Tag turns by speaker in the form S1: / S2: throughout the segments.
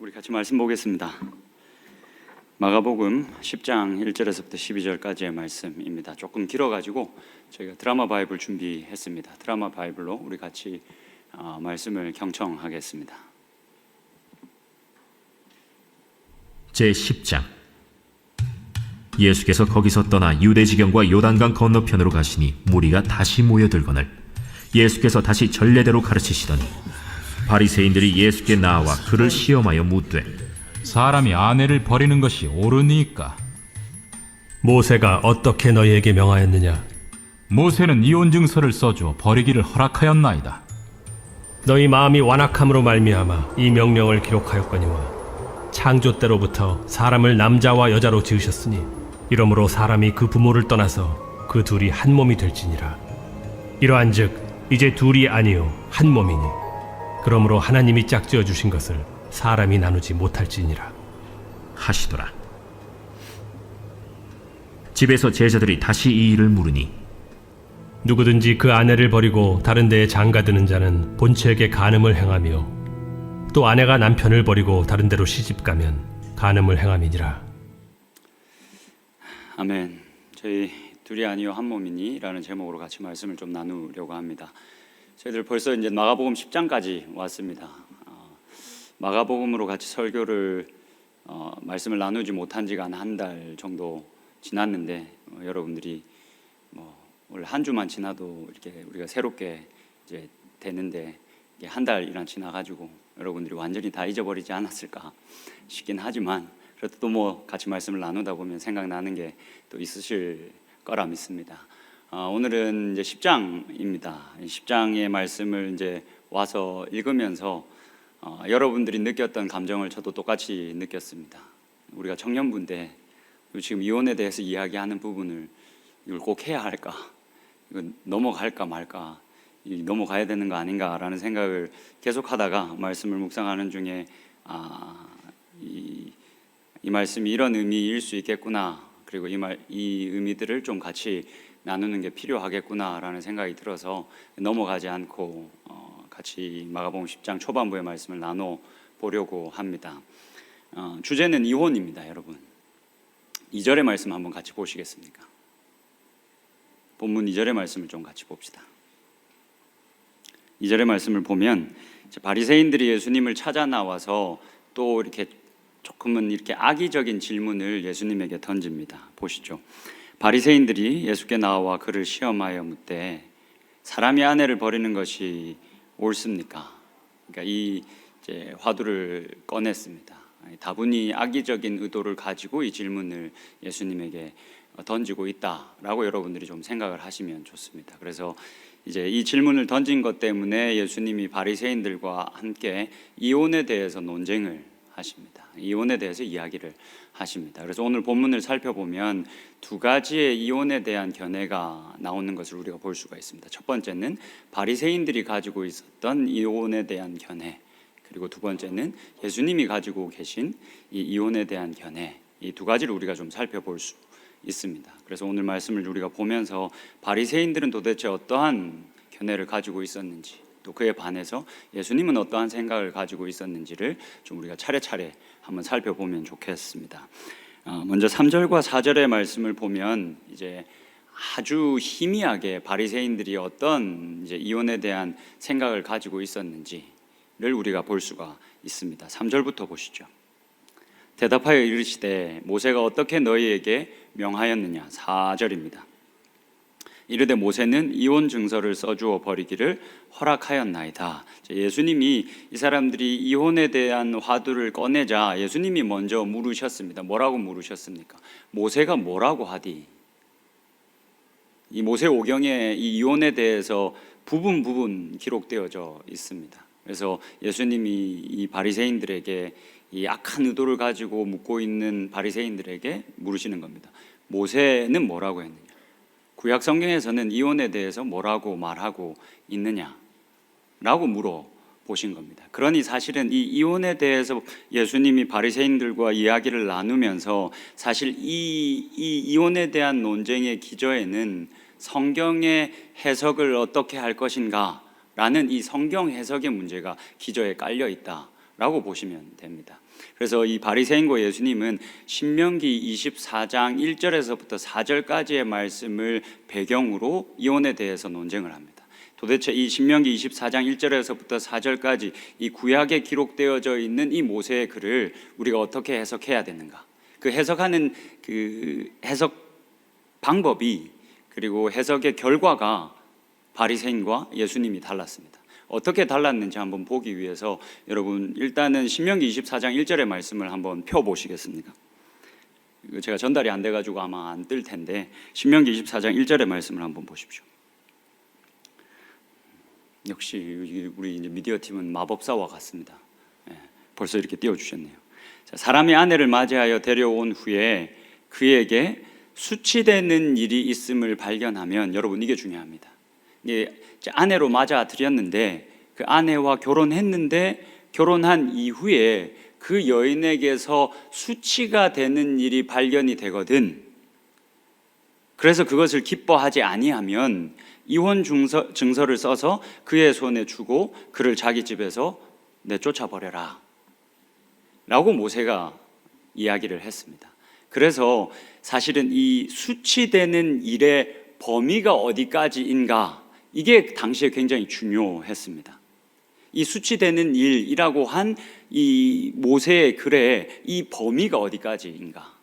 S1: 우리 같이 말씀 보겠습니다. 마가복음 10장 1절에서부터 12절까지의 말씀입니다. 조금 길어가지고 저희가 드라마 바이블 준비했습니다. 드라마 바이블로 우리 같이 말씀을 경청하겠습니다.
S2: 제10장. 예수께서 거기서 떠나 유대지경과 요단강 건너편으로 가시니 무리가 다시 모여들거늘 예수께서 다시 전례대로 가르치시더니 바리새인들이 예수께 나와 그를 시험하여 묻되
S3: 사람이 아내를 버리는 것이 옳으니까?
S4: 모세가 어떻게 너희에게 명하였느냐?
S3: 모세는 이혼 증서를 써주어 버리기를 허락하였나이다.
S4: 너희 마음이 완악함으로 말미암아 이 명령을 기록하였거니와 창조 때로부터 사람을 남자와 여자로 지으셨으니 이러므로 사람이 그 부모를 떠나서 그 둘이 한 몸이 될지니라. 이러한즉 이제 둘이 아니요 한 몸이니 그러므로 하나님이 짝지어 주신 것을 사람이 나누지 못할지니라
S2: 하시더라. 집에서 제자들이 다시 이 일을 물으니
S4: 누구든지 그 아내를 버리고 다른 데에 장가드는 자는 본처에게 간음을 행하며 또 아내가 남편을 버리고 다른 데로 시집가면 간음을 행함이니라.
S1: 아멘. 저희 둘이 아니요 한 몸이니 라는 제목으로 같이 말씀을 좀 나누려고 합니다. 저희들 벌써 이제 마가복음 10장까지 왔습니다. 마가복음으로 같이 설교를 말씀을 나누지 못한 지가 한 달 정도 지났는데 여러분들이 올 한 주만 지나도 이렇게 우리가 새롭게 이제 되는데 이게 한 달이나 지나가지고 여러분들이 완전히 다 잊어버리지 않았을까 싶긴 하지만 그래도 또 같이 말씀을 나누다 보면 생각나는 게 또 있으실 거라 믿습니다. 오늘은 이제 10장입니다. 10장의 말씀을 이제 와서 읽으면서 여러분들이 느꼈던 감정을 저도 똑같이 느꼈습니다. 우리가 청년부인데 지금 이혼에 대해서 이야기하는 부분을 이걸 꼭 해야 할까? 이건 넘어갈까 말까? 넘어가야 되는 거 아닌가라는 생각을 계속하다가 말씀을 묵상하는 중에 이 말씀이 이런 의미일 수 있겠구나. 그리고 이 의미들을 좀 같이 나누는 게 필요하겠구나라는 생각이 들어서 넘어가지 않고 같이 마가복음 10장 초반부의 말씀을 나눠 보려고 합니다. 주제는 이혼입니다, 여러분. 2절의 말씀 한번 같이 보시겠습니까? 본문 2절의 말씀을 좀 같이 봅시다. 2절의 말씀을 보면 바리새인들이 예수님을 찾아 나와서 또 이렇게 조금은 이렇게 악의적인 질문을 예수님에게 던집니다. 보시죠. 바리새인들이 예수께 나와 그를 시험하여 묻되 사람이 아내를 버리는 것이 옳습니까? 그러니까 이 이제 화두를 꺼냈습니다. 다분히 악의적인 의도를 가지고 이 질문을 예수님에게 던지고 있다라고 여러분들이 좀 생각을 하시면 좋습니다. 그래서 이제 이 질문을 던진 것 때문에 예수님이 바리새인들과 함께 이혼에 대해서 논쟁을 하십니다. 이혼에 대해서 이야기를 하십니다. 그래서 오늘 본문을 살펴보면 두 가지의 이혼에 대한 견해가 나오는 것을 우리가 볼 수가 있습니다. 첫 번째는 바리새인들이 가지고 있었던 이혼에 대한 견해, 그리고 두 번째는 예수님이 가지고 계신 이 이혼에 대한 견해, 이 두 가지를 우리가 좀 살펴볼 수 있습니다. 그래서 오늘 말씀을 우리가 보면서 바리새인들은 도대체 어떠한 견해를 가지고 있었는지, 또 그에 반해서 예수님은 어떠한 생각을 가지고 있었는지를 좀 우리가 차례차례 한번 살펴보면 좋겠습니다. 먼저 3절과 4절의 말씀을 보면 이제 아주 희미하게 바리새인들이 어떤 이제 이혼에 대한 생각을 가지고 있었는지를 우리가 볼 수가 있습니다. 3절부터 보시죠. 대답하여 이르시되 모세가 어떻게 너희에게 명하였느냐. 4절입니다. 이르되 모세는 이혼 증서를 써주어 버리기를 허락하였나이다. 예수님이 이 사람들이 이혼에 대한 화두를 꺼내자 예수님이 먼저 물으셨습니다. 뭐라고 물으셨습니까? 모세가 뭐라고 하디? 이 모세오경에 이 이혼에 대해서 부분 기록되어져 있습니다. 그래서 예수님이 이 바리새인들에게 이 악한 의도를 가지고 묻고 있는 바리새인들에게 물으시는 겁니다. 모세는 뭐라고 했느냐? 구약 성경에서는 이혼에 대해서 뭐라고 말하고 있느냐라고 물어보신 겁니다. 그러니 사실은 이 이혼에 대해서 예수님이 바리새인들과 이야기를 나누면서 사실 이 이혼에 대한 논쟁의 기저에는 성경의 해석을 어떻게 할 것인가 라는 이 성경 해석의 문제가 기저에 깔려 있다 라고 보시면 됩니다. 그래서 이 바리새인과 예수님은 신명기 24장 1절에서부터 4절까지의 말씀을 배경으로 이혼에 대해서 논쟁을 합니다. 도대체 이 신명기 24장 1절에서부터 4절까지 이 구약에 기록되어져 있는 이 모세의 글을 우리가 어떻게 해석해야 되는가? 그 해석하는 그 해석 방법이 그리고 해석의 결과가 바리새인과 예수님이 달랐습니다. 어떻게 달랐는지 한번 보기 위해서 여러분 일단은 신명기 24장 1절의 말씀을 한번 펴보시겠습니까? 이거 제가 전달이 안 돼가지고 아마 안 뜰 텐데 신명기 24장 1절의 말씀을 한번 보십시오. 역시 우리 이제 미디어 팀은 마법사와 같습니다. 벌써 이렇게 띄워주셨네요. 자, 사람이 아내를 맞이하여 데려온 후에 그에게 수치되는 일이 있음을 발견하면, 여러분 이게 중요합니다. 아내로 맞아들였는데 그 아내와 결혼했는데 결혼한 이후에 그 여인에게서 수치가 되는 일이 발견이 되거든. 그래서 그것을 기뻐하지 아니하면 이혼 증서를 써서 그의 손에 주고 그를 자기 집에서 내쫓아 버려라 라고 모세가 이야기를 했습니다. 그래서 사실은 이 수치되는 일의 범위가 어디까지인가, 이게 당시에 굉장히 중요했습니다. 이 수치되는 일이라고 한 이 모세의 글에 이 범위가 어디까지인가.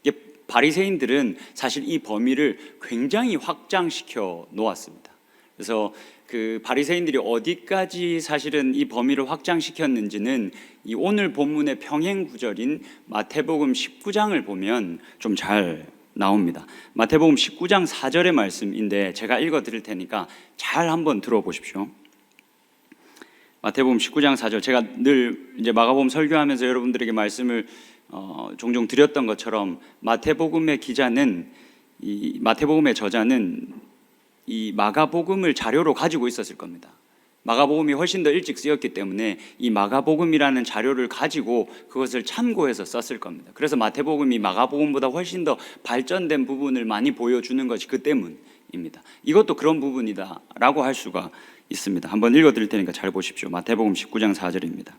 S1: 이게 바리새인들은 사실 이 범위를 굉장히 확장시켜 놓았습니다. 그래서 그 바리새인들이 어디까지 사실은 이 범위를 확장시켰는지는 이 오늘 본문의 평행 구절인 마태복음 19장을 보면 좀 잘 나옵니다. 마태복음 19장 4절의 말씀인데 제가 읽어 드릴 테니까 잘 한번 들어보십시오. 마태복음 19장 4절, 제가 늘 이제 마가복음 설교하면서 여러분들에게 말씀을 종종 드렸던 것처럼 마태복음의 기자는, 이 마태복음의 저자는 이 마가복음을 자료로 가지고 있었을 겁니다. 마가복음이 훨씬 더 일찍 쓰였기 때문에 이 마가복음이라는 자료를 가지고 그것을 참고해서 썼을 겁니다. 그래서 마태복음이 마가복음보다 훨씬 더 발전된 부분을 많이 보여주는 것이 그 때문입니다. 이것도 그런 부분이다라고 할 수가 있습니다. 한번 읽어드릴 테니까 잘 보십시오. 마태복음 19장 4절입니다.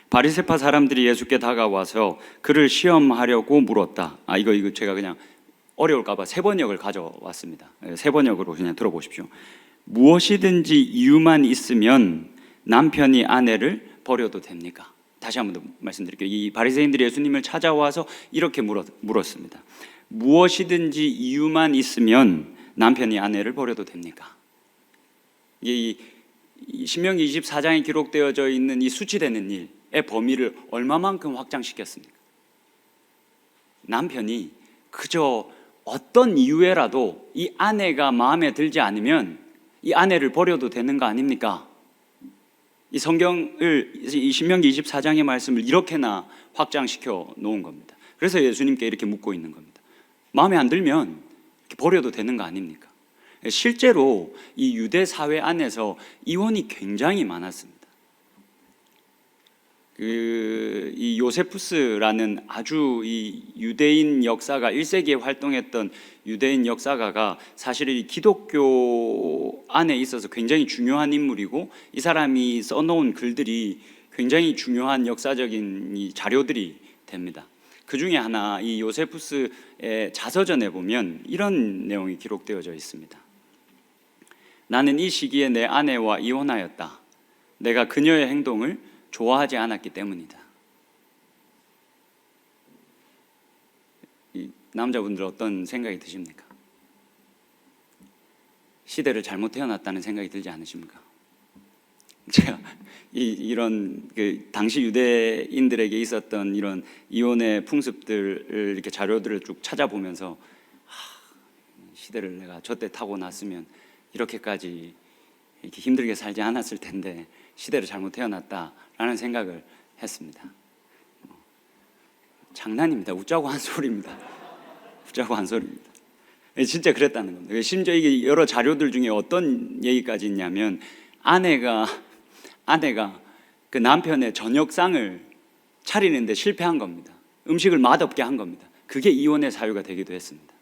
S1: 바리새파 사람들이 예수께 다가와서 그를 시험하려고 물었다. 이거 제가 그냥 어려울까봐 세 번역을 가져왔습니다. 세 번역으로 그냥 들어보십시오. 무엇이든지 이유만 있으면 남편이 아내를 버려도 됩니까? 다시 한번 더 말씀드릴게요. 이 바리새인들이 예수님을 찾아와서 이렇게 물었습니다. 무엇이든지 이유만 있으면 남편이 아내를 버려도 됩니까? 이 신명기 24장에 기록되어져 있는 이 수치되는 일의 범위를 얼마만큼 확장시켰습니까? 남편이 그저 어떤 이유에라도 이 아내가 마음에 들지 않으면 이 아내를 버려도 되는 거 아닙니까? 이 성경을, 이 신명기 24장의 말씀을 이렇게나 확장시켜 놓은 겁니다. 그래서 예수님께 이렇게 묻고 있는 겁니다. 마음에 안 들면 이렇게 버려도 되는 거 아닙니까? 실제로 이 유대 사회 안에서 이혼이 굉장히 많았습니다. 이 요세푸스라는 아주 이 유대인 역사가 1세기에 활동했던 유대인 역사가가 사실 이 기독교 안에 있어서 굉장히 중요한 인물이고, 이 사람이 써놓은 글들이 굉장히 중요한 역사적인 이 자료들이 됩니다. 그 중에 하나, 이 요세푸스의 자서전에 보면 이런 내용이 기록되어져 있습니다. 나는 이 시기에 내 아내와 이혼하였다. 내가 그녀의 행동을 좋아하지 않았기 때문이다. 이 남자분들 어떤 생각이 드십니까? 시대를 잘못 태어났다는 생각이 들지 않으십니까? 제가 이런 그 당시 유대인들에게 있었던 이런 이혼의 풍습들을 이렇게 자료들을 쭉 찾아보면서 시대를 내가 저때 타고 났으면 이렇게까지 이렇게 힘들게 살지 않았을 텐데 시대를 잘못 태어났다라는 생각을 했습니다. 장난입니다. 웃자고 한 소리입니다. 웃자고 한 소리입니다. 진짜 그랬다는 겁니다. 심지어 이게 여러 자료들 중에 어떤 얘기까지 있냐면 아내가 그 남편의 저녁상을 차리는데 실패한 겁니다. 음식을 맛없게 한 겁니다. 그게 이혼의 사유가 되기도 했습니다.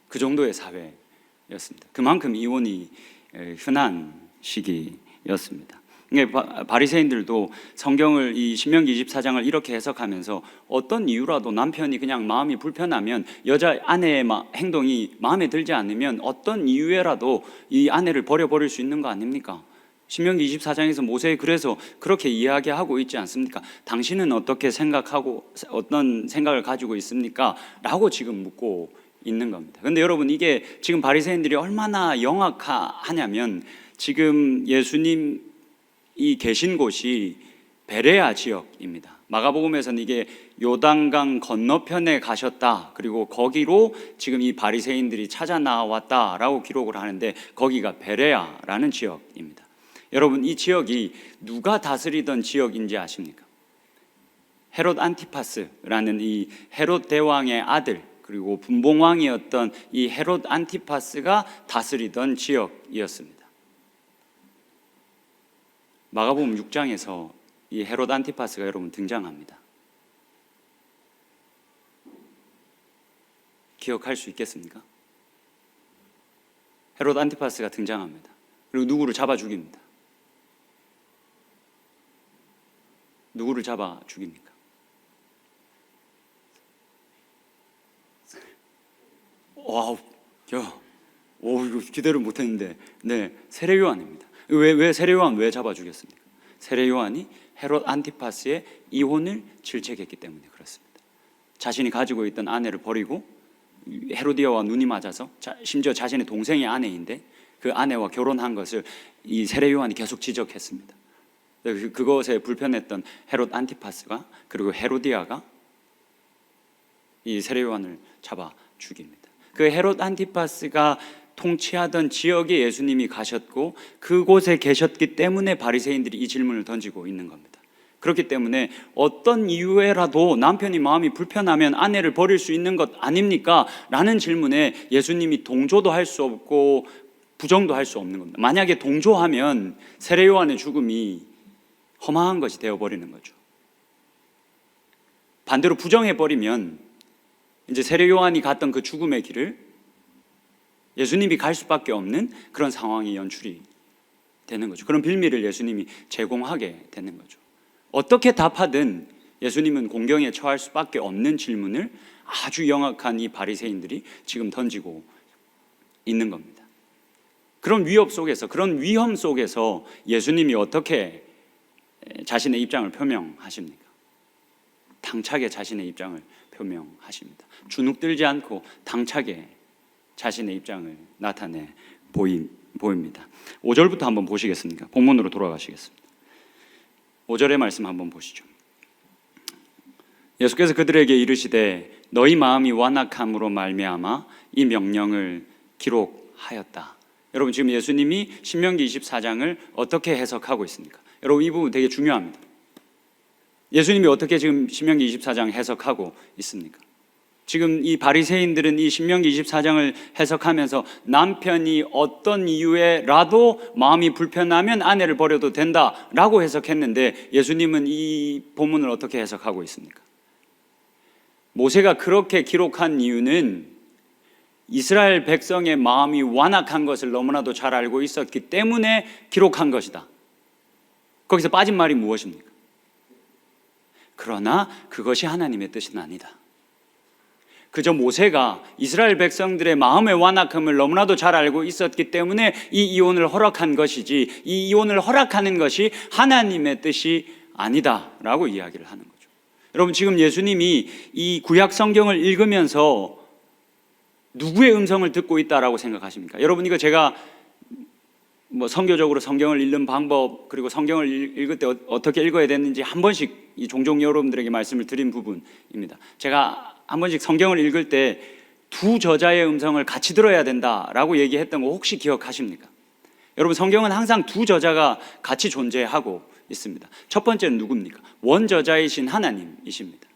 S1: 그 정도의 사회였습니다. 그만큼 이혼이 흔한 시기였습니다. 그러니까 바리새인들도 성경을 이 신명기 24장을 이렇게 해석하면서 어떤 이유라도 남편이 그냥 마음이 불편하면 여자 아내의 행동이 마음에 들지 않으면 어떤 이유에라도 이 아내를 버려버릴 수 있는 거 아닙니까? 신명기 24장에서 모세에 그래서 그렇게 이야기하고 있지 않습니까? 당신은 어떻게 생각하고 어떤 생각을 가지고 있습니까? 라고 지금 묻고 있는 겁니다. 그런데 여러분, 이게 지금 바리새인들이 얼마나 영악하냐면 지금 예수님이 계신 곳이 베레아 지역입니다. 마가복음에서는 이게 요단강 건너편에 가셨다, 그리고 거기로 지금 이 바리새인들이 찾아 나왔다라고 기록을 하는데 거기가 베레아라는 지역입니다. 여러분, 이 지역이 누가 다스리던 지역인지 아십니까? 헤롯 안티파스라는 이 헤롯 대왕의 아들, 그리고 분봉왕이었던 이 헤롯 안티파스가 다스리던 지역이었습니다. 마가복음 6장에서 이 헤롯 안티파스가 여러분 등장합니다. 기억할 수 있겠습니까? 헤롯 안티파스가 등장합니다. 그리고 누구를 잡아 죽입니다. 누구를 잡아 죽입니까? 와우, 이거 기대를 못했는데, 네, 세례 요한입니다. 왜 세례 요한 왜 잡아 죽였습니까? 세례 요한이 헤롯 안티파스의 이혼을 질책했기 때문에 그렇습니다. 자신이 가지고 있던 아내를 버리고 헤로디아와 눈이 맞아서 심지어 자신의 동생의 아내인데 그 아내와 결혼한 것을 이 세례 요한이 계속 지적했습니다. 그것에 불편했던 헤롯 안티파스가 그리고 헤로디아가 이 세례 요한을 잡아 죽입니다. 그 헤롯 안티파스가 통치하던 지역에 예수님이 가셨고 그곳에 계셨기 때문에 바리새인들이 이 질문을 던지고 있는 겁니다. 그렇기 때문에 어떤 이유에라도 남편이 마음이 불편하면 아내를 버릴 수 있는 것 아닙니까? 라는 질문에 예수님이 동조도 할 수 없고 부정도 할 수 없는 겁니다. 만약에 동조하면 세례 요한의 죽음이 허망한 것이 되어버리는 거죠. 반대로 부정해버리면 이제 세례 요한이 갔던 그 죽음의 길을 예수님이 갈 수밖에 없는 그런 상황이 연출이 되는 거죠. 그런 빌미를 예수님이 제공하게 되는 거죠. 어떻게 답하든 예수님은 공경에 처할 수밖에 없는 질문을 아주 영악한 이 바리새인들이 지금 던지고 있는 겁니다. 그런 위협 속에서, 그런 위험 속에서 예수님이 어떻게 자신의 입장을 표명하십니까? 당차게 자신의 입장을 표명하십니다. 주눅들지 않고 당차게 자신의 입장을 나타내 보입니다. 5절부터 한번 보시겠습니까? 본문으로 돌아가시겠습니다. 5절의 말씀 한번 보시죠. 예수께서 그들에게 이르시되 너희 마음이 완악함으로 말미암아 이 명령을 기록하였다. 여러분, 지금 예수님이 신명기 24장을 어떻게 해석하고 있습니까? 여러분, 이 부분 되게 중요합니다. 예수님이 어떻게 지금 신명기 24장 해석하고 있습니까? 지금 이 바리새인들은 이 신명기 24장을 해석하면서 남편이 어떤 이유에라도 마음이 불편하면 아내를 버려도 된다라고 해석했는데 예수님은 이 본문을 어떻게 해석하고 있습니까? 모세가 그렇게 기록한 이유는 이스라엘 백성의 마음이 완악한 것을 너무나도 잘 알고 있었기 때문에 기록한 것이다. 거기서 빠진 말이 무엇입니까? 그러나 그것이 하나님의 뜻은 아니다. 그저 모세가 이스라엘 백성들의 마음의 완악함을 너무나도 잘 알고 있었기 때문에 이 이혼을 허락한 것이지, 이 이혼을 허락하는 것이 하나님의 뜻이 아니다라고 이야기를 하는 거죠. 여러분, 지금 예수님이 이 구약 성경을 읽으면서 누구의 음성을 듣고 있다라고 생각하십니까? 여러분, 이거 제가 선교적으로 성경을 읽는 방법, 그리고 성경을 읽을 때 어떻게 읽어야 되는지 한 번씩 종종 여러분들에게 말씀을 드린 부분입니다. 제가 한 번씩 성경을 읽을 때 두 저자의 음성을 같이 들어야 된다라고 얘기했던 거 혹시 기억하십니까? 여러분, 성경은 항상 두 저자가 같이 존재하고 있습니다. 첫 번째는 누굽니까? 원저자이신 하나님이십니다.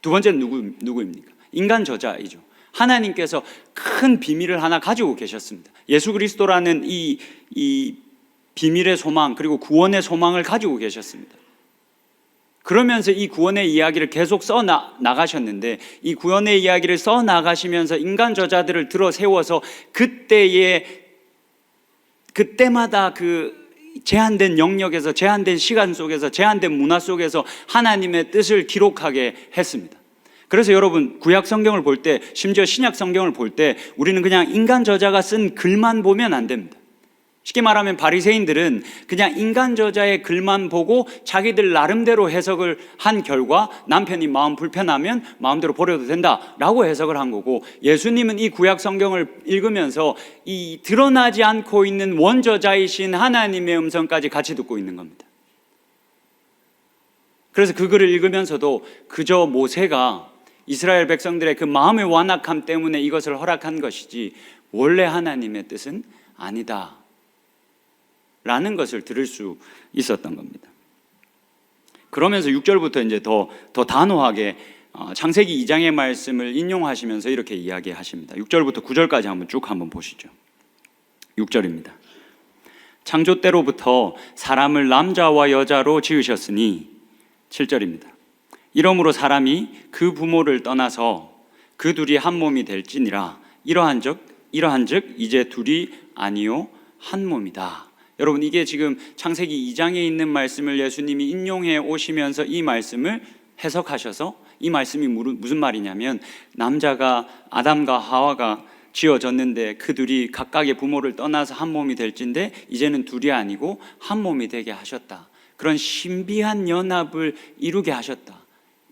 S1: 두 번째는 누구입니까? 인간 저자이죠. 하나님께서 큰 비밀을 하나 가지고 계셨습니다. 예수 그리스도라는 이 비밀의 소망, 그리고 구원의 소망을 가지고 계셨습니다. 그러면서 이 구원의 이야기를 계속 나가셨는데, 이 구원의 이야기를 나가시면서 인간 저자들을 들어 세워서 그때마다 그 제한된 영역에서, 제한된 시간 속에서, 제한된 문화 속에서 하나님의 뜻을 기록하게 했습니다. 그래서 여러분, 구약 성경을 볼 때, 심지어 신약 성경을 볼 때 우리는 그냥 인간 저자가 쓴 글만 보면 안 됩니다. 쉽게 말하면 바리새인들은 그냥 인간 저자의 글만 보고 자기들 나름대로 해석을 한 결과 남편이 마음 불편하면 마음대로 버려도 된다라고 해석을 한 거고, 예수님은 이 구약 성경을 읽으면서 이 드러나지 않고 있는 원저자이신 하나님의 음성까지 같이 듣고 있는 겁니다. 그래서 그 글을 읽으면서도 그저 모세가 이스라엘 백성들의 그 마음의 완악함 때문에 이것을 허락한 것이지 원래 하나님의 뜻은 아니다 라는 것을 들을 수 있었던 겁니다. 그러면서 6절부터 이제 더 단호하게 창세기 2장의 말씀을 인용하시면서 이렇게 이야기하십니다. 6절부터 9절까지 한번 보시죠. 6절입니다. 창조 때로부터 사람을 남자와 여자로 지으셨으니, 7절입니다. 이러므로 사람이 그 부모를 떠나서 그 둘이 한 몸이 될지니라. 이러한즉 이제 둘이 아니요 한 몸이다. 여러분, 이게 지금 창세기 2장에 있는 말씀을 예수님이 인용해 오시면서 이 말씀을 해석하셔서, 이 말씀이 무슨 말이냐면, 남자가 아담과 하와가 지어졌는데 그 둘이 각각의 부모를 떠나서 한 몸이 될진데 이제는 둘이 아니고 한 몸이 되게 하셨다. 그런 신비한 연합을 이루게 하셨다.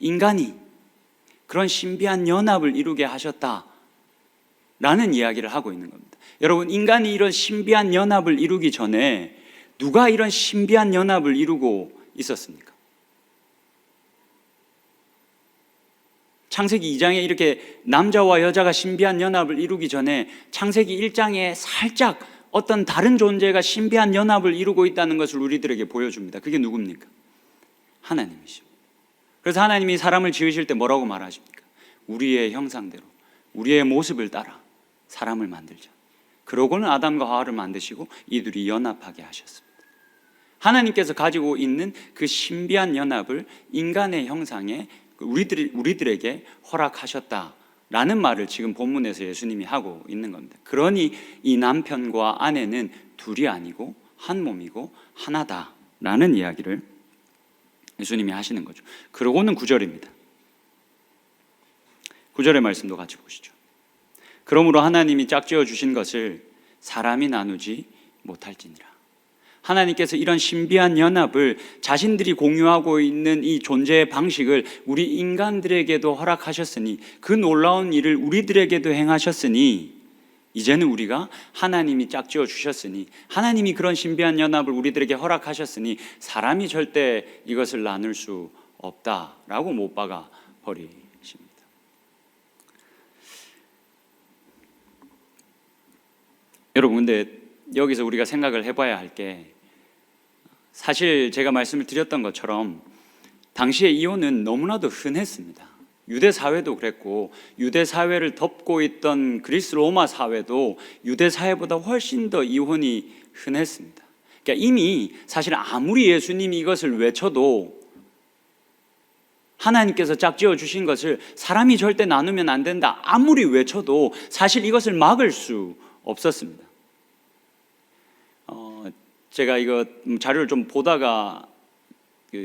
S1: 인간이 그런 신비한 연합을 이루게 하셨다 라는 이야기를 하고 있는 겁니다. 여러분, 인간이 이런 신비한 연합을 이루기 전에 누가 이런 신비한 연합을 이루고 있었습니까? 창세기 2장에 이렇게 남자와 여자가 신비한 연합을 이루기 전에 창세기 1장에 살짝 어떤 다른 존재가 신비한 연합을 이루고 있다는 것을 우리들에게 보여줍니다. 그게 누굽니까? 하나님이십니다. 그래서 하나님이 사람을 지으실 때 뭐라고 말하십니까? 우리의 형상대로, 우리의 모습을 따라 사람을 만들자. 그러고는 아담과 하와를 만드시고 이들이 연합하게 하셨습니다. 하나님께서 가지고 있는 그 신비한 연합을 인간의 형상에 우리들에게 허락하셨다라는 말을 지금 본문에서 예수님이 하고 있는 겁니다. 그러니 이 남편과 아내는 둘이 아니고 한 몸이고 하나다라는 이야기를 예수님이 하시는 거죠. 그러고는 9절입니다. 9절의 말씀도 같이 보시죠. 그러므로 하나님이 짝지어 주신 것을 사람이 나누지 못할지니라. 하나님께서 이런 신비한 연합을 자신들이 공유하고 있는 이 존재의 방식을 우리 인간들에게도 허락하셨으니, 그 놀라운 일을 우리들에게도 행하셨으니, 이제는 우리가 하나님이 짝지어 주셨으니, 하나님이 그런 신비한 연합을 우리들에게 허락하셨으니 사람이 절대 이것을 나눌 수 없다라고 못 박아 버리십니다. 여러분, 근데 여기서 우리가 생각을 해봐야 할 게, 사실 제가 말씀을 드렸던 것처럼 당시에 이혼은 너무나도 흔했습니다. 유대 사회도 그랬고, 유대 사회를 덮고 있던 그리스 로마 사회도 유대 사회보다 훨씬 더 이혼이 흔했습니다. 그러니까 이미 사실 아무리 예수님이 이것을 외쳐도, 하나님께서 짝지어 주신 것을 사람이 절대 나누면 안 된다 아무리 외쳐도 사실 이것을 막을 수 없었습니다. 제가 이거 자료를 좀 보다가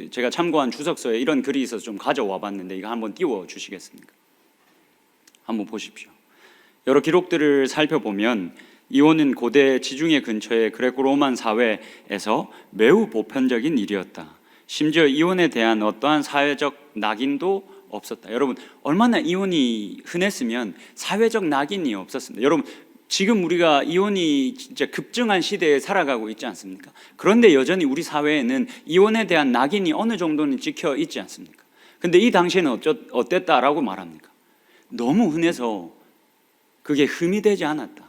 S1: 제가 참고한 주석서에 이런 글이 있어서 좀 가져와 봤는데, 이거 한번 띄워 주시겠습니까? 한번 보십시오. 여러 기록들을 살펴보면 이혼은 고대 지중해 근처의 그레코 로만 사회에서 매우 보편적인 일이었다. 심지어 이혼에 대한 어떠한 사회적 낙인도 없었다. 여러분, 얼마나 이혼이 흔했으면 사회적 낙인이 없었습니다. 여러분, 지금 우리가 이혼이 진짜 급증한 시대에 살아가고 있지 않습니까? 그런데 여전히 우리 사회에는 이혼에 대한 낙인이 어느 정도는 찍혀 있지 않습니까? 근데 이 당시에는 어땠다라고 말합니까? 너무 흔해서 그게 흠이 되지 않았다,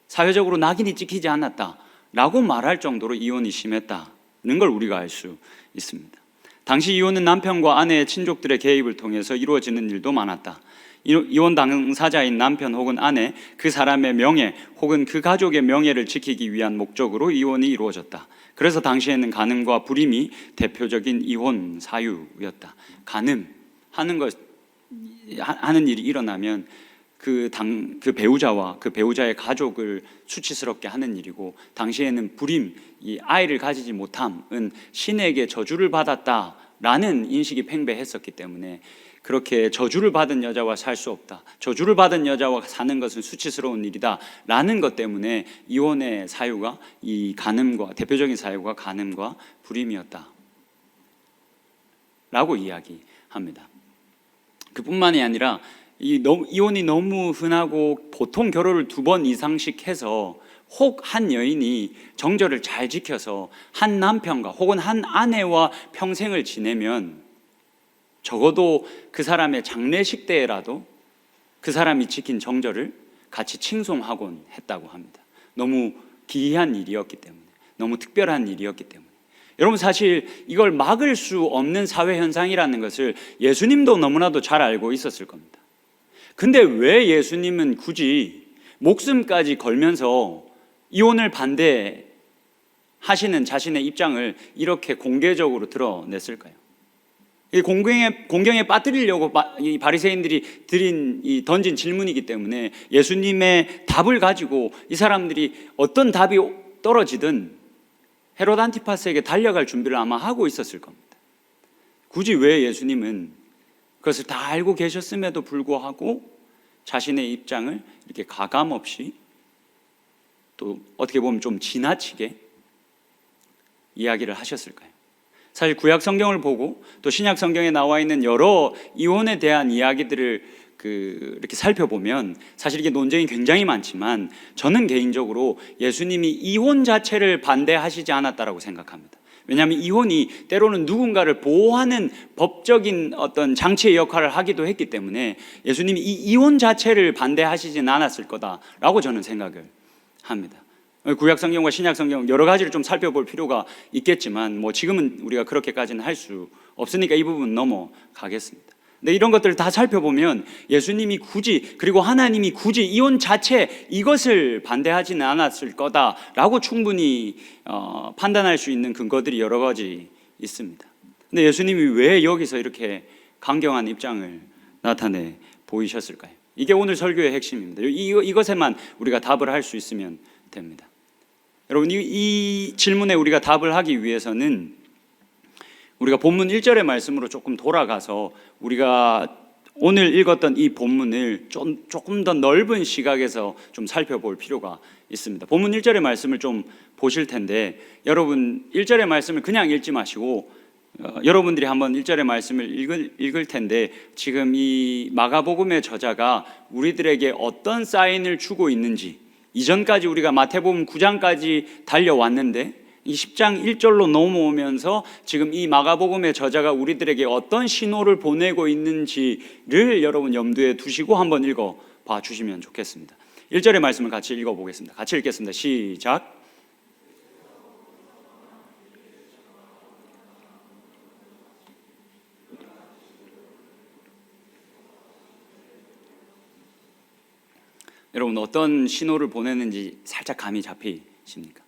S1: 사회적으로 낙인이 찍히지 않았다라고 말할 정도로 이혼이 심했다는 걸 우리가 알 수 있습니다. 당시 이혼은 남편과 아내의 친족들의 개입을 통해서 이루어지는 일도 많았다. 이혼 당사자인 남편 혹은 아내, 그 사람의 명예 혹은 그 가족의 명예를 지키기 위한 목적으로 이혼이 이루어졌다. 그래서 당시에는 간음과 불임이 대표적인 이혼 사유였다. 간음하는 일이 일어나면 그 배우자와 그 배우자의 가족을 수치스럽게 하는 일이고, 당시에는 불임, 이 아이를 가지지 못함은 신에게 저주를 받았다라는 인식이 팽배했었기 때문에 그렇게 저주를 받은 여자와 살 수 없다, 저주를 받은 여자와 사는 것은 수치스러운 일이다 라는 것 때문에 이혼의 사유가 이 간음과, 대표적인 사유가 간음과 불임이었다 라고 이야기합니다. 그뿐만이 아니라 이혼이 너무 흔하고 보통 결혼을 2번 이상씩 해서 혹 한 여인이 정절을 잘 지켜서 한 남편과 혹은 한 아내와 평생을 지내면 적어도 그 사람의 장례식 때라도 그 사람이 지킨 정절을 같이 칭송하곤 했다고 합니다. 너무 기이한 일이었기 때문에, 너무 특별한 일이었기 때문에. 여러분, 사실 이걸 막을 수 없는 사회 현상이라는 것을 예수님도 너무나도 잘 알고 있었을 겁니다. 근데 왜 예수님은 굳이 목숨까지 걸면서 이혼을 반대하시는 자신의 입장을 이렇게 공개적으로 드러냈을까요? 공경에 빠뜨리려고 이 바리새인들이 던진 질문이기 때문에 예수님의 답을 가지고 이 사람들이 어떤 답이 떨어지든 헤롯 안티파스에게 달려갈 준비를 아마 하고 있었을 겁니다. 굳이 왜 예수님은 그것을 다 알고 계셨음에도 불구하고 자신의 입장을 이렇게 가감없이, 또 어떻게 보면 좀 지나치게 이야기를 하셨을까요? 사실 구약 성경을 보고 또 신약 성경에 나와 있는 여러 이혼에 대한 이야기들을 이렇게 살펴보면 사실 이게 논쟁이 굉장히 많지만, 저는 개인적으로 예수님이 이혼 자체를 반대하시지 않았다라고 생각합니다. 왜냐하면 이혼이 때로는 누군가를 보호하는 법적인 어떤 장치의 역할을 하기도 했기 때문에 예수님이 이 이혼 자체를 반대하시진 않았을 거다라고 저는 생각을 합니다. 구약 성경과 신약 성경 여러 가지를 좀 살펴볼 필요가 있겠지만 지금은 우리가 그렇게까지는 할 수 없으니까 이 부분 넘어가겠습니다. 근데 이런 것들을 다 살펴보면 예수님이 굳이, 그리고 하나님이 굳이 이혼 자체 이것을 반대하지는 않았을 거다라고 충분히 판단할 수 있는 근거들이 여러 가지 있습니다. 근데 예수님이 왜 여기서 이렇게 강경한 입장을 나타내 보이셨을까요? 이게 오늘 설교의 핵심입니다. 이것에만 우리가 답을 할 수 있으면 됩니다. 여러분, 이 질문에 우리가 답을 하기 위해서는 우리가 본문 1절의 말씀으로 조금 돌아가서 우리가 오늘 읽었던 이 본문을 조금 더 넓은 시각에서 좀 살펴볼 필요가 있습니다. 본문 1절의 말씀을 좀 보실 텐데, 여러분 1절의 말씀을 그냥 읽지 마시고 여러분들이 한번 1절의 말씀을 읽을 텐데, 지금 이 마가복음의 저자가 우리들에게 어떤 사인을 주고 있는지, 이전까지 우리가 마태복음 9장까지 달려왔는데 이 10장 1절로 넘어오면서 지금 이 마가복음의 저자가 우리들에게 어떤 신호를 보내고 있는지를 여러분 염두에 두시고 한번 읽어봐 주시면 좋겠습니다. 1절의 말씀을 같이 읽어보겠습니다. 같이 읽겠습니다. 시작. 여러분, 어떤 신호를 보내는지 살짝 감이 잡히십니까?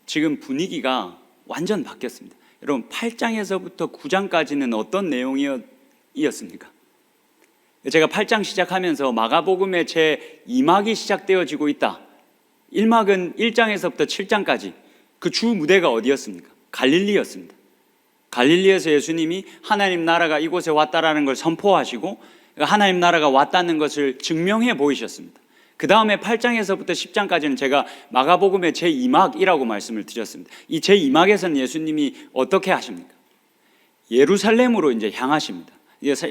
S1: 지금 분위기가 완전 바뀌었습니다. 여러분, 8장에서부터 9장까지는 어떤 내용이었습니까? 제가 8장 시작하면서 마가복음의 제 2막이 시작되어지고 있다. 1막은 1장에서부터 7장까지 그 주 무대가 어디였습니까? 갈릴리였습니다. 갈릴리에서 예수님이 하나님 나라가 이곳에 왔다라는 걸 선포하시고 하나님 나라가 왔다는 것을 증명해 보이셨습니다. 그 다음에 8장에서부터 10장까지는 제가 마가복음의 제2막이라고 말씀을 드렸습니다. 이 제2막에서는 예수님이 어떻게 하십니까? 예루살렘으로 이제 향하십니다.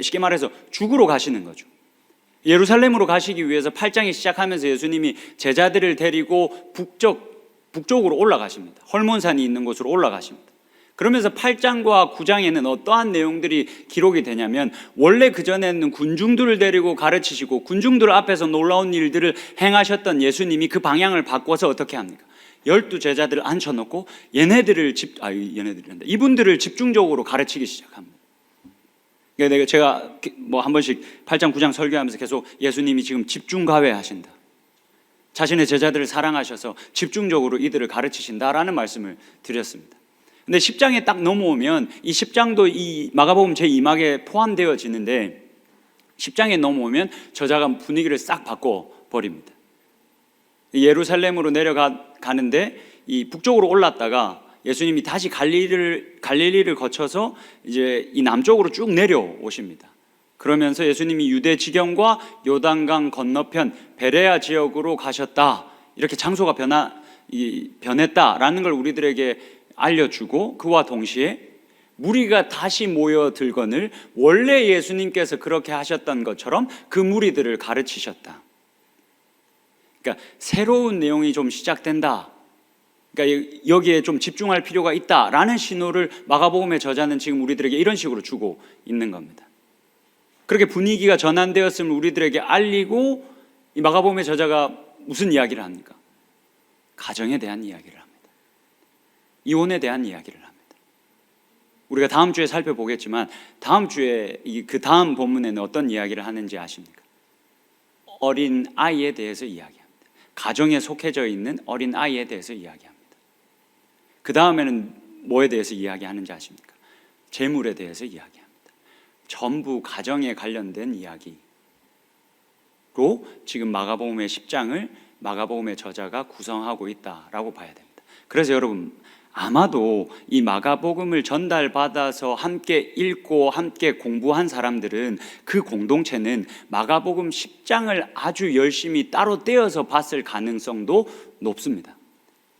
S1: 쉽게 말해서 죽으러 가시는 거죠. 예루살렘으로 가시기 위해서 8장이 시작하면서 예수님이 제자들을 데리고 북쪽으로 올라가십니다. 헐몬산이 있는 곳으로 올라가십니다. 그러면서 8장과 9장에는 어떠한 내용들이 기록이 되냐면, 원래 그전에는 군중들을 데리고 가르치시고 군중들 앞에서 놀라운 일들을 행하셨던 예수님이 그 방향을 바꿔서 어떻게 합니까? 12 제자들을 앉혀놓고 이분들을 집중적으로 가르치기 시작합니다. 그러니까 제가 한 번씩 8장 9장 설교하면서 계속 예수님이 지금 집중가회 하신다, 자신의 제자들을 사랑하셔서 집중적으로 이들을 가르치신다라는 말씀을 드렸습니다. 근데 10장에 딱 넘어오면 이 10장도 이 마가복음 제2막에 포함되어지는데, 10장에 넘어오면 저자가 분위기를 싹 바꿔버립니다. 예루살렘으로 내려가는데 이 북쪽으로 올랐다가 예수님이 다시 갈릴리를 거쳐서 이제 이 남쪽으로 쭉 내려오십니다. 그러면서 예수님이 유대 지경과 요단강 건너편 베레아 지역으로 가셨다. 이렇게 장소가 변했다라는 걸 우리들에게 알려주고, 그와 동시에 무리가 다시 모여들거늘 원래 예수님께서 그렇게 하셨던 것처럼 그 무리들을 가르치셨다. 그러니까 새로운 내용이 좀 시작된다. 그러니까 여기에 좀 집중할 필요가 있다라는 신호를 마가복음의 저자는 지금 우리들에게 이런 식으로 주고 있는 겁니다. 그렇게 분위기가 전환되었음을 우리들에게 알리고, 이 마가복음의 저자가 무슨 이야기를 합니까? 가정에 대한 이야기를 합니다. 이혼에 대한 이야기를 합니다. 우리가 다음 주에 살펴보겠지만 다음 주에 그 다음 본문에는 어떤 이야기를 하는지 아십니까? 어린 아이에 대해서 이야기합니다. 가정에 속해져 있는 어린 아이에 대해서 이야기합니다. 그 다음에는 뭐에 대해서 이야기하는지 아십니까? 재물에 대해서 이야기합니다. 전부 가정에 관련된 이야기로 지금 마가복음의 10장을 마가복음의 저자가 구성하고 있다라고 봐야 됩니다. 그래서 여러분, 아마도 이 마가복음을 전달받아서 함께 읽고 함께 공부한 사람들은, 그 공동체는 마가복음 10장을 아주 열심히 따로 떼어서 봤을 가능성도 높습니다.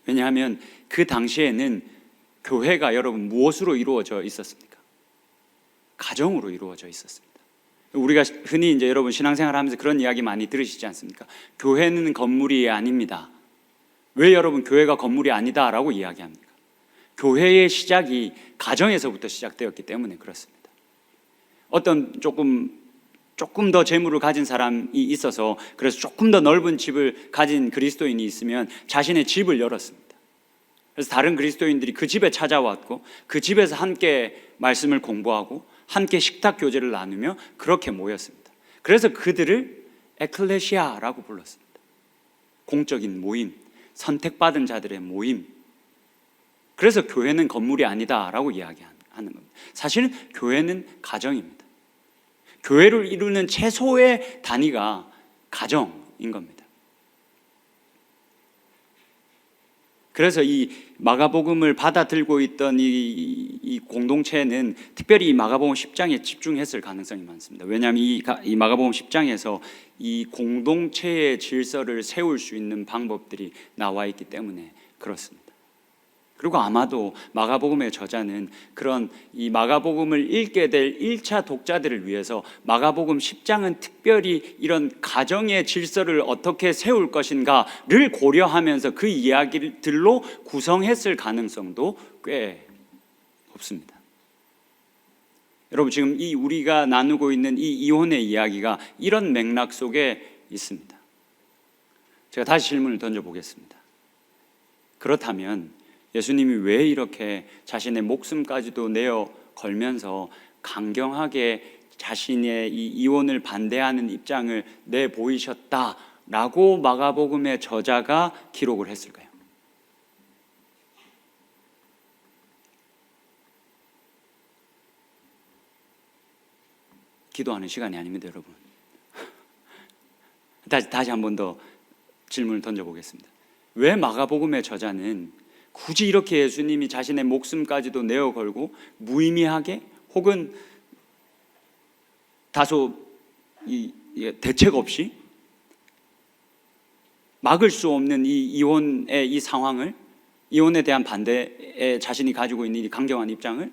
S1: 왜냐하면 그 당시에는 교회가 여러분 무엇으로 이루어져 있었습니까? 가정으로 이루어져 있었습니다. 우리가 흔히 이제 여러분 신앙생활 하면서 그런 이야기 많이 들으시지 않습니까? 교회는 건물이 아닙니다. 왜 여러분 교회가 건물이 아니다라고 이야기합니까? 교회의 시작이 가정에서부터 시작되었기 때문에 그렇습니다. 어떤 조금 더 재물을 가진 사람이 있어서, 그래서 조금 더 넓은 집을 가진 그리스도인이 있으면 자신의 집을 열었습니다. 그래서 다른 그리스도인들이 그 집에 찾아왔고, 그 집에서 함께 말씀을 공부하고 함께 식탁 교제를 나누며 그렇게 모였습니다. 그래서 그들을 에클레시아라고 불렀습니다. 공적인 모임, 선택받은 자들의 모임. 그래서 교회는 건물이 아니다라고 이야기하는 겁니다. 사실은 교회는 가정입니다. 교회를 이루는 최소의 단위가 가정인 겁니다. 그래서 이 마가복음을 받아들고 있던 이 공동체는 특별히 이 마가복음 10장에 집중했을 가능성이 많습니다. 왜냐하면 이 마가복음 10장에서 이 공동체의 질서를 세울 수 있는 방법들이 나와 있기 때문에 그렇습니다. 그리고 아마도 마가복음의 저자는 그런 이 마가복음을 읽게 될 1차 독자들을 위해서 마가복음 10장은 특별히 이런 가정의 질서를 어떻게 세울 것인가를 고려하면서 그 이야기들로 구성했을 가능성도 꽤 높습니다. 여러분, 지금 이 우리가 나누고 있는 이 이혼의 이야기가 이런 맥락 속에 있습니다. 제가 다시 질문을 던져보겠습니다. 그렇다면 예수님이 왜 이렇게 자신의 목숨까지도 내어 걸면서 강경하게 자신의 이 이혼을 반대하는 입장을 내보이셨다라고 마가복음의 저자가 기록을 했을까요? 기도하는 시간이 아닙니다, 여러분. 다시 한 번 더 질문을 던져보겠습니다. 왜 마가복음의 저자는 굳이 이렇게 예수님이 자신의 목숨까지도 내어 걸고 무의미하게 혹은 다소 대책 없이 막을 수 없는 이 이혼의 이 상황을, 이혼에 대한 반대에 자신이 가지고 있는 이 강경한 입장을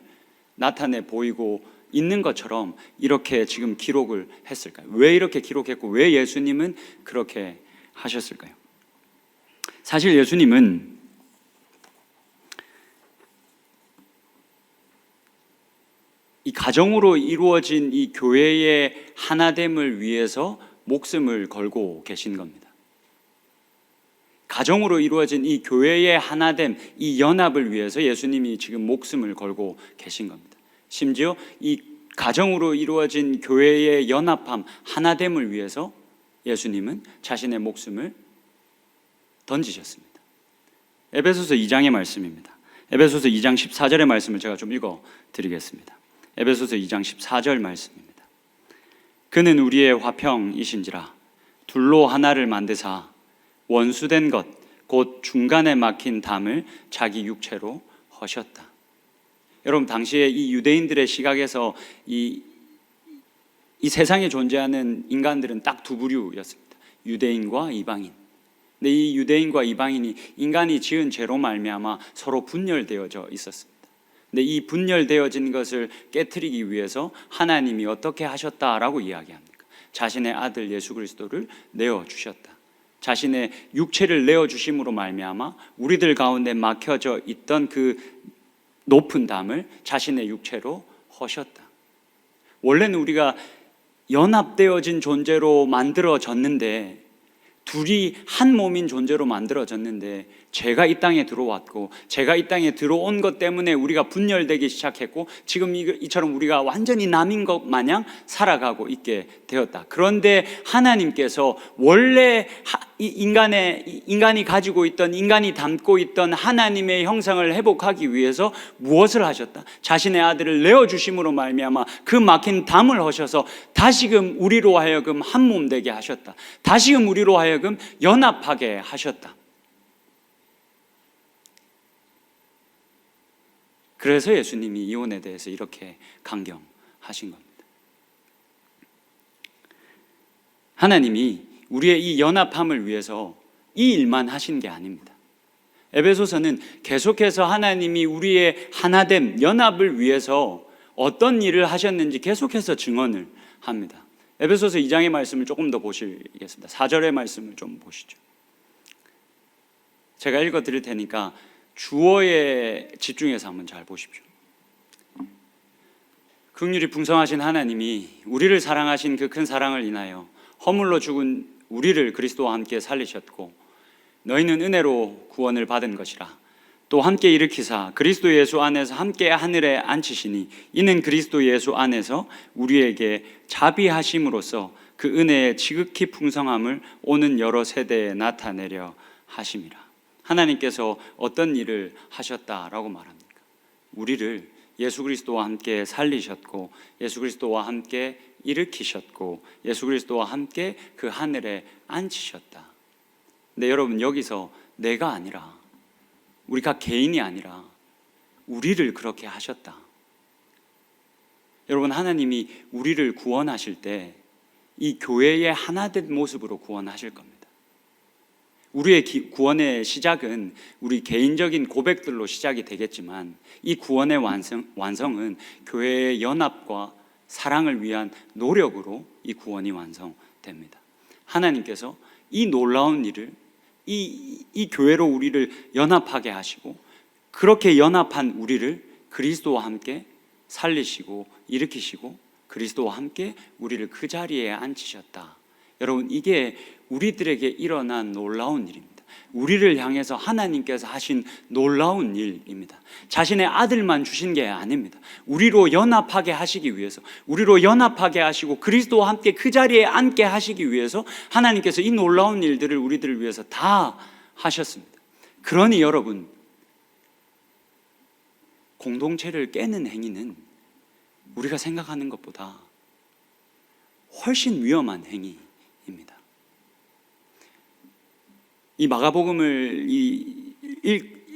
S1: 나타내 보이고 있는 것처럼 이렇게 지금 기록을 했을까요? 왜 이렇게 기록했고 왜 예수님은 그렇게 하셨을까요? 사실 예수님은 이 가정으로 이루어진 이 교회의 하나됨을 위해서 목숨을 걸고 계신 겁니다. 가정으로 이루어진 이 교회의 하나됨, 이 연합을 위해서 예수님이 지금 목숨을 걸고 계신 겁니다. 심지어 이 가정으로 이루어진 교회의 연합함, 하나됨을 위해서 예수님은 자신의 목숨을 던지셨습니다. 에베소서 2장의 말씀입니다. 에베소서 2장 14절의 말씀을 제가 좀 읽어 드리겠습니다. 에베소서 2장 14절 말씀입니다. 그는 우리의 화평이신지라. 둘로 하나를 만드사 원수된 것 곧 중간에 막힌 담을 자기 육체로 허셨다. 여러분, 당시에 이 유대인들의 시각에서 이 세상에 존재하는 인간들은 딱 두 부류였습니다. 유대인과 이방인. 근데 이 유대인과 이방인이 인간이 지은 죄로 말미암아 서로 분열되어져 있었습니다. 근데 이 분열되어진 것을 깨트리기 위해서 하나님이 어떻게 하셨다라고 이야기합니까? 자신의 아들 예수 그리스도를 내어주셨다. 자신의 육체를 내어주심으로 말미암아 우리들 가운데 막혀져 있던 그 높은 담을 자신의 육체로 허셨다. 원래는 우리가 연합되어진 존재로 만들어졌는데, 둘이 한 몸인 존재로 만들어졌는데, 죄가 이 땅에 들어왔고 죄가 이 땅에 들어온 것 때문에 우리가 분열되기 시작했고, 지금 이처럼 우리가 완전히 남인 것 마냥 살아가고 있게 되었다. 그런데 하나님께서 원래 인간이 가지고 있던, 인간이 담고 있던 하나님의 형상을 회복하기 위해서 무엇을 하셨다? 자신의 아들을 내어주심으로 말미암아 그 막힌 담을 허셔서 다시금 우리로 하여금 한 몸 되게 하셨다. 다시금 우리로 하여금 연합하게 하셨다. 그래서 예수님이 이혼에 대해서 이렇게 강경하신 겁니다. 하나님이 우리의 이 연합함을 위해서 이 일만 하신 게 아닙니다. 에베소서는 계속해서 하나님이 우리의 하나됨, 연합을 위해서 어떤 일을 하셨는지 계속해서 증언을 합니다. 에베소서 2장의 말씀을 조금 더 보시겠습니다. 4절의 말씀을 좀 보시죠. 제가 읽어 드릴 테니까 주어에 집중해서 한번 잘 보십시오. 긍휼이 풍성하신 하나님이 우리를 사랑하신 그 큰 사랑을 인하여 허물로 죽은 우리를 그리스도와 함께 살리셨고, 너희는 은혜로 구원을 받은 것이라. 또 함께 일으키사 그리스도 예수 안에서 함께 하늘에 앉히시니, 이는 그리스도 예수 안에서 우리에게 자비하심으로써 그 은혜의 지극히 풍성함을 오는 여러 세대에 나타내려 하심이라. 하나님께서 어떤 일을 하셨다라고 말합니까? 우리를 예수 그리스도와 함께 살리셨고, 예수 그리스도와 함께 일으키셨고, 예수 그리스도와 함께 그 하늘에 앉히셨다. 근데 여러분, 여기서 내가 아니라, 우리가 개인이 아니라 우리를 그렇게 하셨다. 여러분, 하나님이 우리를 구원하실 때 이 교회의 하나된 모습으로 구원하실 겁니다. 우리의 구원의 시작은 우리 개인적인 고백들로 시작이 되겠지만, 이 구원의 완성은 교회의 연합과 사랑을 위한 노력으로 이 구원이 완성됩니다. 하나님께서 이 놀라운 일을 이 교회로 우리를 연합하게 하시고, 그렇게 연합한 우리를 그리스도와 함께 살리시고 일으키시고 그리스도와 함께 우리를 그 자리에 앉히셨다. 여러분, 이게 우리들에게 일어난 놀라운 일입니다. 우리를 향해서 하나님께서 하신 놀라운 일입니다. 자신의 아들만 주신 게 아닙니다. 우리로 연합하게 하시기 위해서, 우리로 연합하게 하시고 그리스도와 함께 그 자리에 앉게 하시기 위해서 하나님께서 이 놀라운 일들을 우리들을 위해서 다 하셨습니다. 그러니 여러분, 공동체를 깨는 행위는 우리가 생각하는 것보다 훨씬 위험한 행위입니다. 이 마가복음을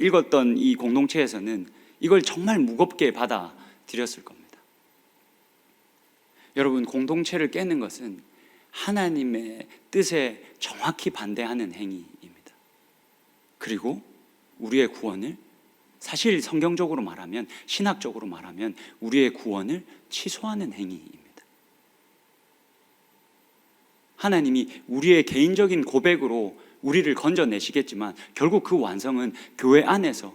S1: 읽었던 이 공동체에서는 이걸 정말 무겁게 받아들였을 겁니다. 여러분, 공동체를 깨는 것은 하나님의 뜻에 정확히 반대하는 행위입니다. 그리고 우리의 구원을, 사실 성경적으로 말하면, 신학적으로 말하면 우리의 구원을 취소하는 행위입니다. 하나님이 우리의 개인적인 고백으로 우리를 건져내시겠지만 결국 그 완성은 교회 안에서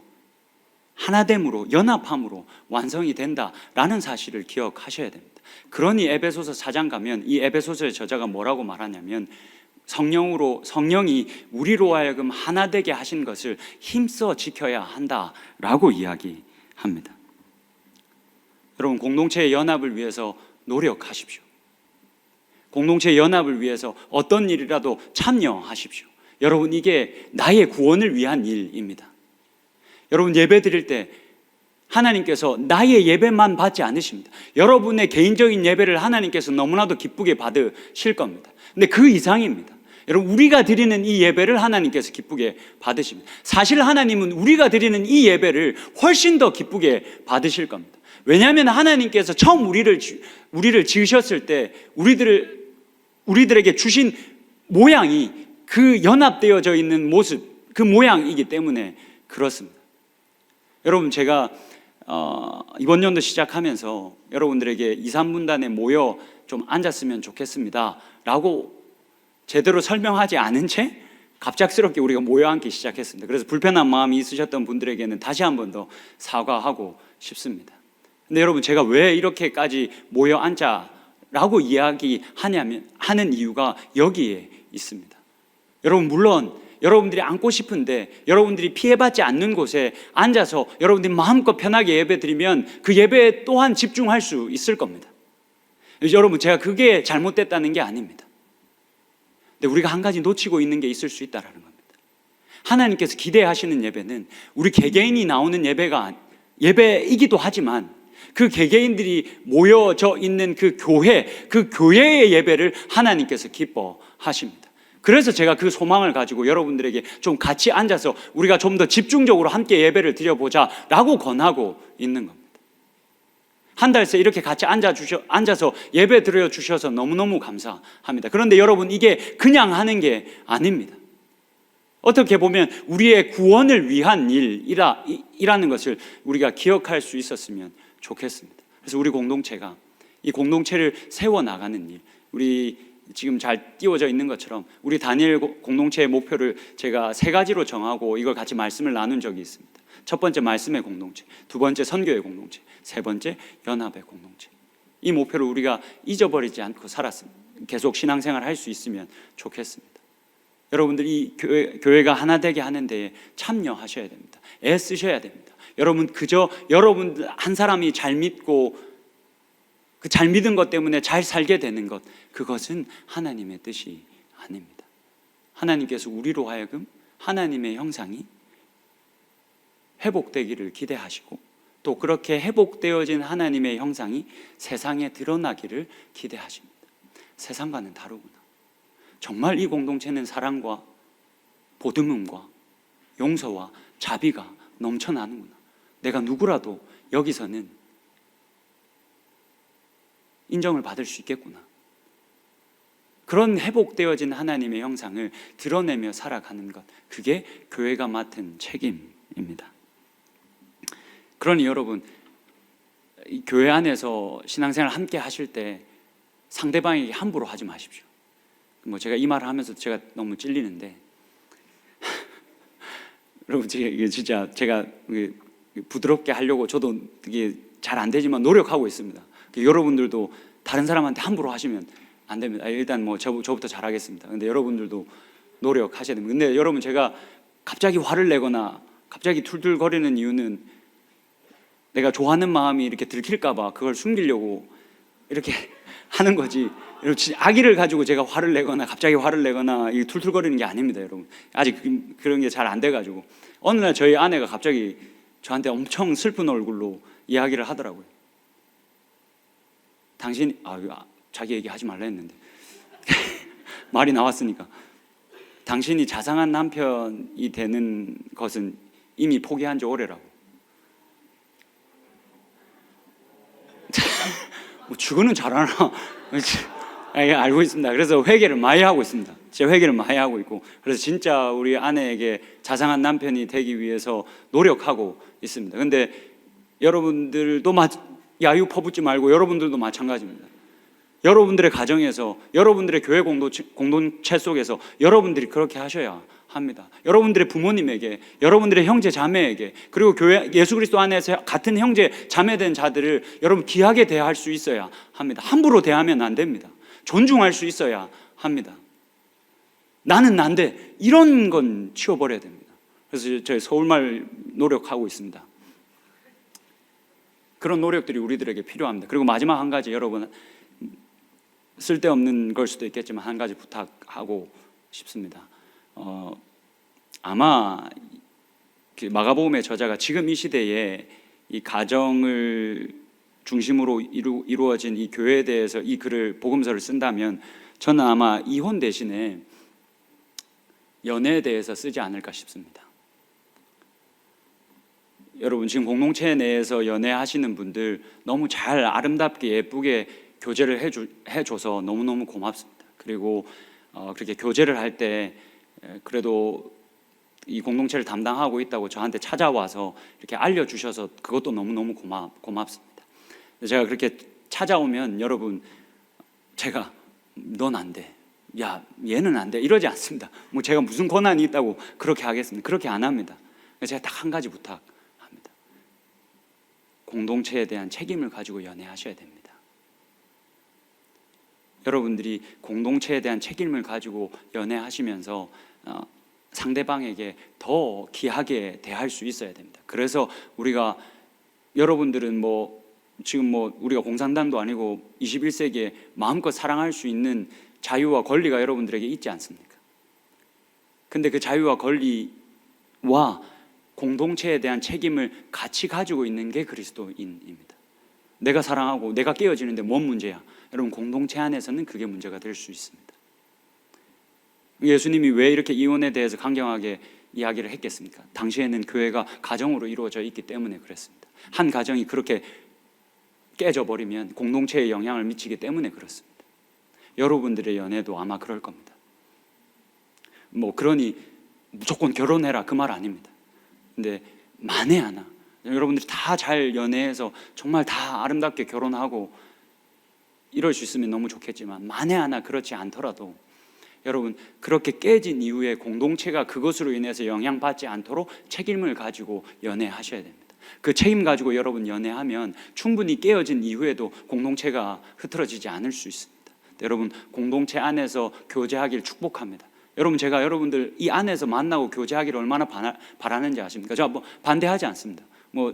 S1: 하나됨으로, 연합함으로 완성이 된다라는 사실을 기억하셔야 됩니다. 그러니 에베소서 4장 가면 이 에베소서의 저자가 뭐라고 말하냐면, 성령이 우리로 하여금 하나 되게 하신 것을 힘써 지켜야 한다라고 이야기합니다. 여러분, 공동체의 연합을 위해서 노력하십시오. 공동체의 연합을 위해서 어떤 일이라도 참여하십시오. 여러분, 이게 나의 구원을 위한 일입니다. 여러분, 예배 드릴 때 하나님께서 나의 예배만 받지 않으십니다. 여러분의 개인적인 예배를 하나님께서 너무나도 기쁘게 받으실 겁니다. 근데 그 이상입니다. 여러분, 우리가 드리는 이 예배를 하나님께서 기쁘게 받으십니다. 사실 하나님은 우리가 드리는 이 예배를 훨씬 더 기쁘게 받으실 겁니다. 왜냐하면 하나님께서 처음 우리를 지으셨을 때 우리들에게 주신 모양이 그 연합되어져 있는 모습, 그 모양이기 때문에 그렇습니다. 여러분, 제가 이번 연도 시작하면서 여러분들에게 2, 3분단에 모여 좀 앉았으면 좋겠습니다 라고 제대로 설명하지 않은 채 갑작스럽게 우리가 모여 앉기 시작했습니다. 그래서 불편한 마음이 있으셨던 분들에게는 다시 한 번 더 사과하고 싶습니다. 근데 여러분, 제가 왜 이렇게까지 모여 앉자라고 하는 이유가 여기에 있습니다. 여러분, 물론 여러분들이 앉고 싶은데 여러분들이 피해받지 않는 곳에 앉아서 여러분들이 마음껏 편하게 예배드리면 그 예배에 또한 집중할 수 있을 겁니다. 여러분, 제가 그게 잘못됐다는 게 아닙니다. 근데 우리가 한 가지 놓치고 있는 게 있을 수 있다는 겁니다. 하나님께서 기대하시는 예배는 우리 개개인이 나오는 예배이기도 하지만 그 개개인들이 모여져 있는 그 교회의 예배를 하나님께서 기뻐하십니다. 그래서 제가 그 소망을 가지고 여러분들에게 좀 같이 앉아서 우리가 좀 더 집중적으로 함께 예배를 드려보자 라고 권하고 있는 겁니다. 한 달 새 이렇게 같이 앉아서 예배 드려주셔서 너무너무 감사합니다. 그런데 여러분, 이게 그냥 하는 게 아닙니다. 어떻게 보면 우리의 구원을 위한 일이라는 것을 우리가 기억할 수 있었으면 좋겠습니다. 그래서 우리 공동체가 이 공동체를 세워나가는 일, 우리 지금 잘 띄워져 있는 것처럼 우리 다니엘 공동체의 목표를 제가 3가지로 정하고 이걸 같이 말씀을 나눈 적이 있습니다. 첫 번째, 말씀의 공동체. 두 번째, 선교의 공동체. 세 번째, 연합의 공동체. 이 목표를 우리가 잊어버리지 않고 계속 신앙생활을 할 수 있으면 좋겠습니다. 여러분들, 이 교회가 하나 되게 하는 데에 참여하셔야 됩니다. 애쓰셔야 됩니다. 여러분, 그저 여러분 한 사람이 잘 믿고 그 잘 믿은 것 때문에 잘 살게 되는 것, 그것은 하나님의 뜻이 아닙니다. 하나님께서 우리로 하여금 하나님의 형상이 회복되기를 기대하시고 또 그렇게 회복되어진 하나님의 형상이 세상에 드러나기를 기대하십니다. 세상과는 다르구나. 정말 이 공동체는 사랑과 보듬음과 용서와 자비가 넘쳐나는구나. 내가 누구라도 여기서는 인정을 받을 수 있겠구나. 그런 회복되어진 하나님의 형상을 드러내며 살아가는 것, 그게 교회가 맡은 책임입니다. 그러니 여러분, 이 교회 안에서 신앙생활 함께 하실 때 상대방에게 함부로 하지 마십시오. 제가 이 말을 하면서 제가 너무 찔리는데 여러분, 이게 진짜 제가 부드럽게 하려고 저도 이게 잘 안 되지만 노력하고 있습니다. 여러분들도 다른 사람한테 함부로 하시면 안 됩니다. 일단 저부터 잘하겠습니다. 근데 여러분들도 노력하셔야 됩니다. 근데 여러분, 제가 갑자기 화를 내거나 갑자기 툴툴거리는 이유는 내가 좋아하는 마음이 이렇게 들킬까봐 그걸 숨기려고 이렇게 하는 거지. 여러분, 아기를 가지고 제가 화를 내거나 갑자기 화를 내거나 이 툴툴거리는 게 아닙니다, 여러분. 아직 그런 게 잘 안 돼가지고 어느 날 저희 아내가 갑자기 저한테 엄청 슬픈 얼굴로 이야기를 하더라고요. 당신 자기 얘기 하지 말라 했는데 말이 나왔으니까, 당신이 자상한 남편이 되는 것은 이미 포기한 지 오래라고. 주거는 잘하나? 알고 있습니다. 그래서 회개를 많이 하고 있습니다. 제 회개를 많이 하고 있고, 그래서 진짜 우리 아내에게 자상한 남편이 되기 위해서 노력하고 있습니다. 근데 여러분들도 야유 퍼붓지 말고 여러분들도 마찬가지입니다. 여러분들의 가정에서, 여러분들의 교회 공동체 속에서 여러분들이 그렇게 하셔야 합니다. 여러분들의 부모님에게, 여러분들의 형제 자매에게, 그리고 교회 예수 그리스도 안에서 같은 형제 자매된 자들을 여러분 귀하게 대할 수 있어야 합니다. 함부로 대하면 안 됩니다. 존중할 수 있어야 합니다. 나는 난데 이런 건 치워버려야 됩니다. 그래서 저희 서울말 노력하고 있습니다. 그런 노력들이 우리들에게 필요합니다. 그리고 마지막 한 가지, 여러분, 쓸데없는 걸 수도 있겠지만 한 가지 부탁하고 싶습니다. 아마 마가복음의 저자가 지금 이 시대에 이 가정을 중심으로 이루어진 이 교회에 대해서 이 글을 복음서를 쓴다면 저는 아마 이혼 대신에 연애에 대해서 쓰지 않을까 싶습니다. 여러분 지금 공동체 내에서 연애하시는 분들 너무 잘 아름답게 예쁘게 교제를 해줘서 너무너무 고맙습니다. 그리고 그렇게 교제를 할 때 그래도 이 공동체를 담당하고 있다고 저한테 찾아와서 이렇게 알려주셔서 그것도 너무너무 고맙습니다. 제가 그렇게 찾아오면 여러분 제가 넌 안 돼, 야 얘는 안 돼 이러지 않습니다. 뭐 제가 무슨 권한이 있다고 그렇게 하겠습니다. 그렇게 안 합니다. 제가 딱 한 가지 부탁합니다. 공동체에 대한 책임을 가지고 연애하셔야 됩니다. 여러분들이 공동체에 대한 책임을 가지고 연애하시면서 상대방에게 더 귀하게 대할 수 있어야 됩니다. 그래서 우리가 여러분들은 지금 우리가 공산당도 아니고 21세기에 마음껏 사랑할 수 있는 자유와 권리가 여러분들에게 있지 않습니까? 근데 그 자유와 권리와 공동체에 대한 책임을 같이 가지고 있는 게 그리스도인입니다. 내가 사랑하고 내가 깨어지는데 뭔 문제야? 여러분 공동체 안에서는 그게 문제가 될 수 있습니다. 예수님이 왜 이렇게 이혼에 대해서 강경하게 이야기를 했겠습니까? 당시에는 교회가 가정으로 이루어져 있기 때문에 그랬습니다. 한 가정이 그렇게 깨져버리면 공동체에 영향을 미치기 때문에 그렇습니다. 여러분들의 연애도 아마 그럴 겁니다. 그러니 무조건 결혼해라 그 말 아닙니다. 근데 만에 하나 여러분들이 다 잘 연애해서 정말 다 아름답게 결혼하고 이럴 수 있으면 너무 좋겠지만 만에 하나 그렇지 않더라도 여러분 그렇게 깨진 이후에 공동체가 그것으로 인해서 영향받지 않도록 책임을 가지고 연애하셔야 됩니다. 그 책임 가지고 여러분 연애하면 충분히 깨어진 이후에도 공동체가 흐트러지지 않을 수 있습니다. 여러분 공동체 안에서 교제하기를 축복합니다. 여러분 제가 여러분들 이 안에서 만나고 교제하기를 얼마나 바라는지 아십니까? 제가 반대하지 않습니다.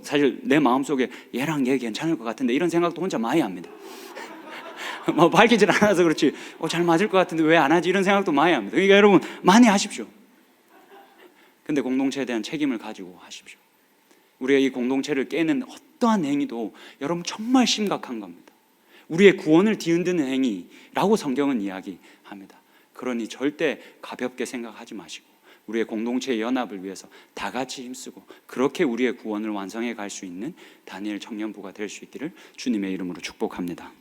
S1: 사실 내 마음속에 얘랑 얘 괜찮을 것 같은데 이런 생각도 혼자 많이 합니다. 밝히질 않아서 그렇지 잘 맞을 것 같은데 왜 안 하지 이런 생각도 많이 합니다. 그러니까 여러분 많이 하십시오. 근데 공동체에 대한 책임을 가지고 하십시오. 우리가 이 공동체를 깨는 어떠한 행위도 여러분 정말 심각한 겁니다. 우리의 구원을 뒤흔드는 행위라고 성경은 이야기합니다. 그러니 절대 가볍게 생각하지 마시고 우리의 공동체의 연합을 위해서 다 같이 힘쓰고 그렇게 우리의 구원을 완성해 갈 수 있는 다니엘 청년부가 될 수 있기를 주님의 이름으로 축복합니다.